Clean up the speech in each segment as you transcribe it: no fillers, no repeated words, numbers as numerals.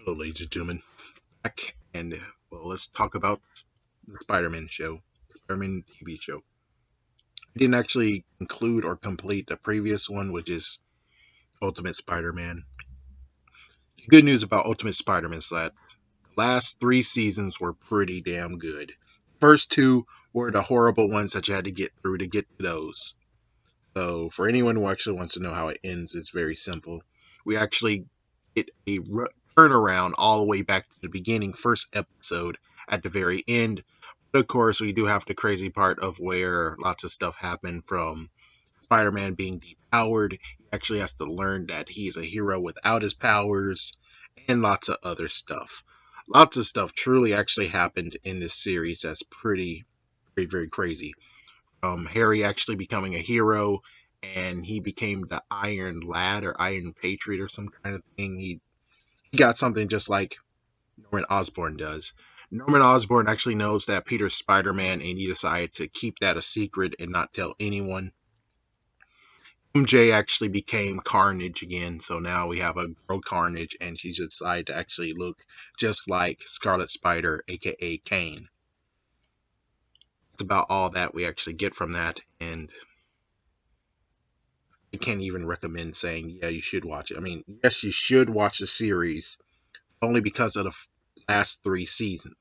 Hello, ladies and gentlemen. Back and well, let's talk about the Spider-Man show, Spider-Man TV show. I didn't actually conclude or complete the previous one, which is Ultimate Spider-Man. The good news about Ultimate Spider-Man is that the last three seasons were pretty damn good. First two were the horrible ones that you had to get through to get to those. So, for anyone who actually wants to know how it ends, it's very simple. We actually get a turnaround all the way back to the beginning, first episode at the very end. But of course, we do have the crazy part of where lots of stuff happened from Spider Man being depowered. He actually has to learn that he's a hero without his powers, and lots of other stuff. Lots of stuff truly actually happened in this series that's pretty, very, very crazy. Harry actually becoming a hero, and he became the Iron Lad or Iron Patriot or some kind of thing. He got something just like Norman Osborn does. Norman Osborn actually knows that Peter's Spider-Man, and he decided to keep that a secret and not tell anyone. MJ actually became Carnage again, so now we have a girl Carnage, and she's decided to actually look just like Scarlet Spider, aka Kane. It's about all that we actually get from that, and I can't even recommend saying, yeah, you should watch it. I mean, yes, you should watch the series only because of the last three seasons.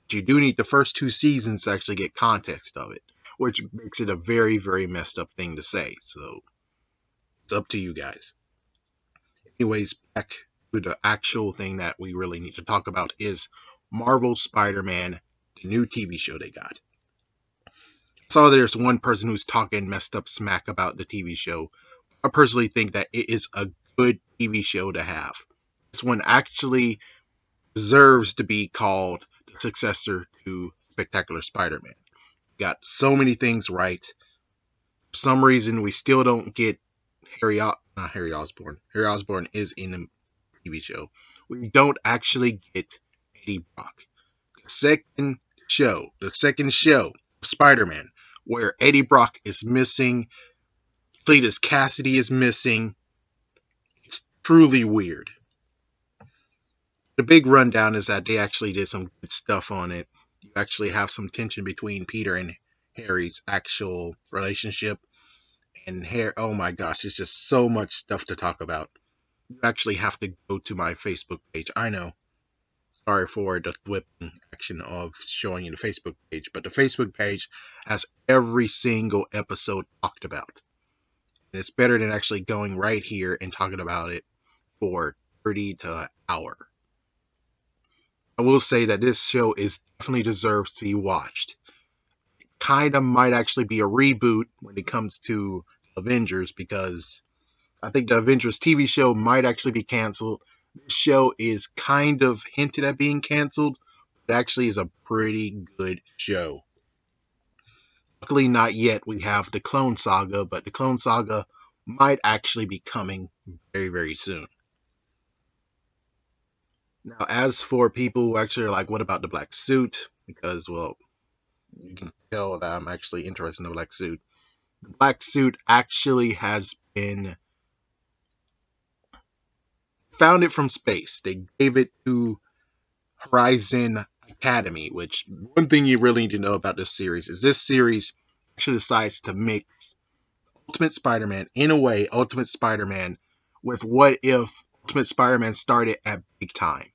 But you do need the first two seasons to actually get context of it, which makes it a very, very messed up thing to say. So it's up to you guys. Anyways, back to the actual thing that we really need to talk about is Marvel Spider-Man, the new TV show they got. I saw there's one person who's talking messed up smack about the TV show. I personally think that it is a good TV show to have. This one actually deserves to be called the successor to Spectacular Spider-Man. Got so many things right. For some reason, we still don't get not Harry Osborn. Harry Osborn is in the TV show. We don't actually get Eddie Brock. The second show, Spider-Man, where Eddie Brock is missing, Cletus Cassidy is missing. It's truly weird. The big rundown is that they actually did some good stuff on it. You actually have some tension between Peter and Harry's actual relationship. And Harry, oh my gosh, there's just so much stuff to talk about. You actually have to go to my Facebook page. I know. Sorry for the flipping action of showing you the Facebook page, but the Facebook page has every single episode talked about. And it's better than actually going right here and talking about it for 30 to an hour. I will say that this show is definitely deserves to be watched. Kind of might actually be a reboot when it comes to Avengers because I think the Avengers TV show might actually be canceled. This show is kind of hinted at being canceled, but actually is a pretty good show. Luckily, not yet. We have the Clone Saga, but the Clone Saga might actually be coming very, very soon. Now, as for people who actually are like, what about the black suit? Because, well, you can tell that I'm actually interested in the black suit. The black suit actually has been founded from space. They gave it to Horizon Academy, which one thing you really need to know about this series is this series actually decides to mix Ultimate Spider-Man, in a way, Ultimate Spider-Man, with what if Ultimate Spider-Man started at big time.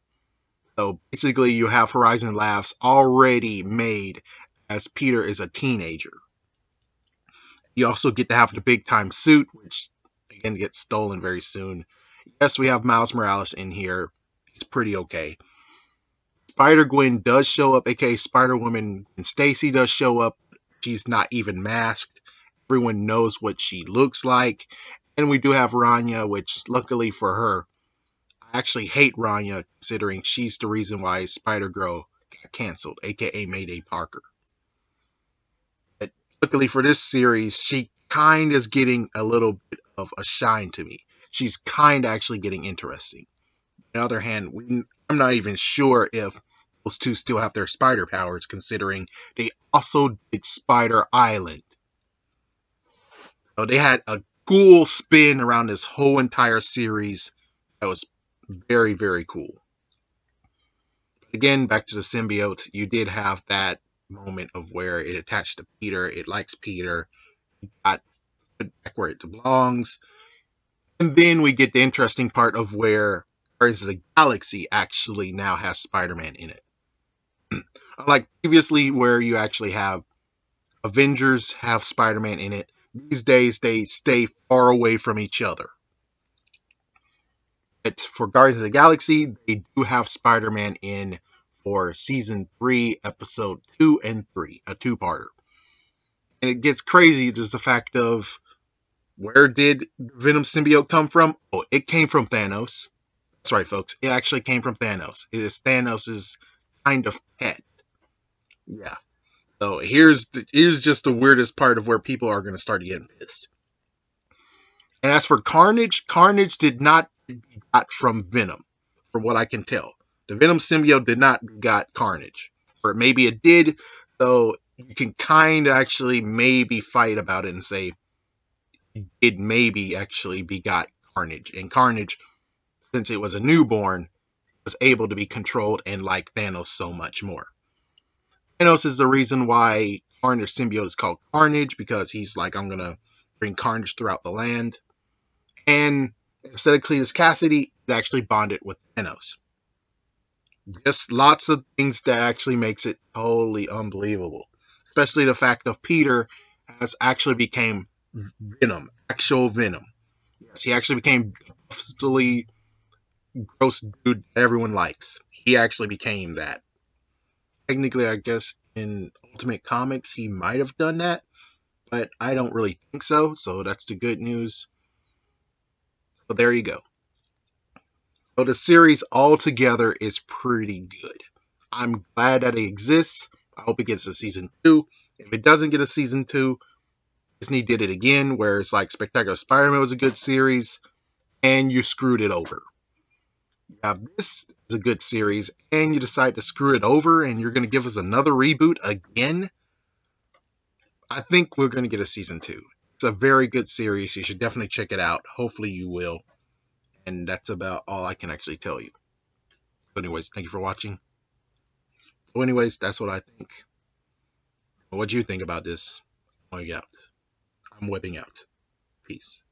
So basically, you have Horizon Labs already made as Peter is a teenager. You also get to have the big time suit, which again gets stolen very soon. Yes, we have Miles Morales in here. It's pretty okay. Spider Gwen does show up, aka Spider Woman, and Stacy does show up. She's not even masked. Everyone knows what she looks like. And we do have Ranya, which luckily for her, I actually hate Ranya considering she's the reason why Spider Girl got canceled, aka Mayday Parker. But luckily for this series, she kind of is getting a little bit of a shine to me. She's kind of actually getting interesting. On the other hand, I'm not even sure if those two still have their spider powers, considering they also did Spider Island. So they had a cool spin around this whole entire series that was very, very cool. Again, back to the symbiote, you did have that moment of where it attached to Peter. It likes Peter. It got put back where it belongs. And then we get the interesting part of where Guardians of the Galaxy actually now has Spider-Man in it. Unlike previously where you actually have Avengers have Spider-Man in it, these days they stay far away from each other. But for Guardians of the Galaxy, they do have Spider-Man in for season 3, episode 2 and 3, a two-parter. And it gets crazy just the fact of where did Venom symbiote come from? Oh, it came from Thanos. That's right, folks. It actually came from Thanos. It is Thanos' kind of pet. Yeah. So here's just the weirdest part of where people are going to start getting pissed. And as for Carnage, Carnage did not got from Venom, from what I can tell. The Venom symbiote did not got Carnage. Or maybe it did, so you can kind of actually maybe fight about it and say it maybe actually begot Carnage. And Carnage, since it was a newborn, was able to be controlled and like Thanos so much more. Thanos is the reason why Carnage symbiote is called Carnage, because he's like, I'm going to bring carnage throughout the land. And instead of Cletus Cassidy, it actually bonded with Thanos. Just lots of things that actually makes it totally unbelievable. Especially the fact of Peter has actually became Venom, actual Venom. Yes, he actually became totally gross dude that everyone likes. He actually became that. Technically, I guess in Ultimate Comics, he might have done that, but I don't really think so. So that's the good news. So there you go. So the series altogether is pretty good. I'm glad that it exists. I hope it gets a season 2. If it doesn't get a season 2, Disney did it again, where it's like Spectacular Spider-Man was a good series, and you screwed it over. You have this is a good series, and you decide to screw it over, and you're going to give us another reboot again? I think we're going to get a season 2. It's a very good series. You should definitely check it out. Hopefully you will. And that's about all I can actually tell you. But anyways, thank you for watching. So anyways, that's what I think. What do you think about this? I'm whipping out. Peace.